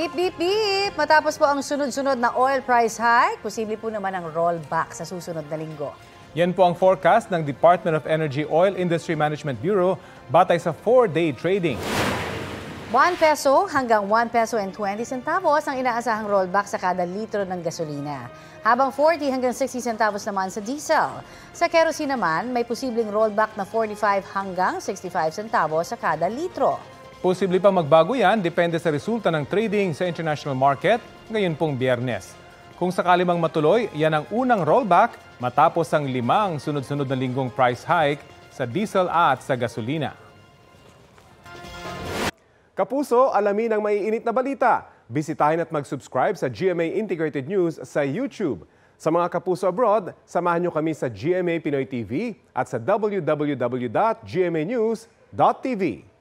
Beep, beep, beep! Matapos po ang sunod-sunod na oil price hike, posible po naman ang rollback sa susunod na linggo. Yan po ang forecast ng Department of Energy Oil Industry Management Bureau batay sa 4-day trading. 1 peso hanggang 1 peso and 20 centavos ang inaasahang rollback sa kada litro ng gasolina. Habang 40 hanggang 60 centavos naman sa diesel. Sa kerosene naman, may posibleng rollback na 45 hanggang 65 centavos sa kada litro. Posible pa magbago yan depende sa resulta ng trading sa international market ngayon pong Biyernes. Kung sakali mang matuloy, yan ang unang rollback matapos ang 5 sunod-sunod na linggong price hike sa diesel at sa gasolina. Kapuso, alamin ang maiinit na balita. Bisitahin at mag-subscribe sa GMA Integrated News sa YouTube. Sa mga kapuso abroad, samahan nyo kami sa GMA Pinoy TV at sa www.gmanews.tv.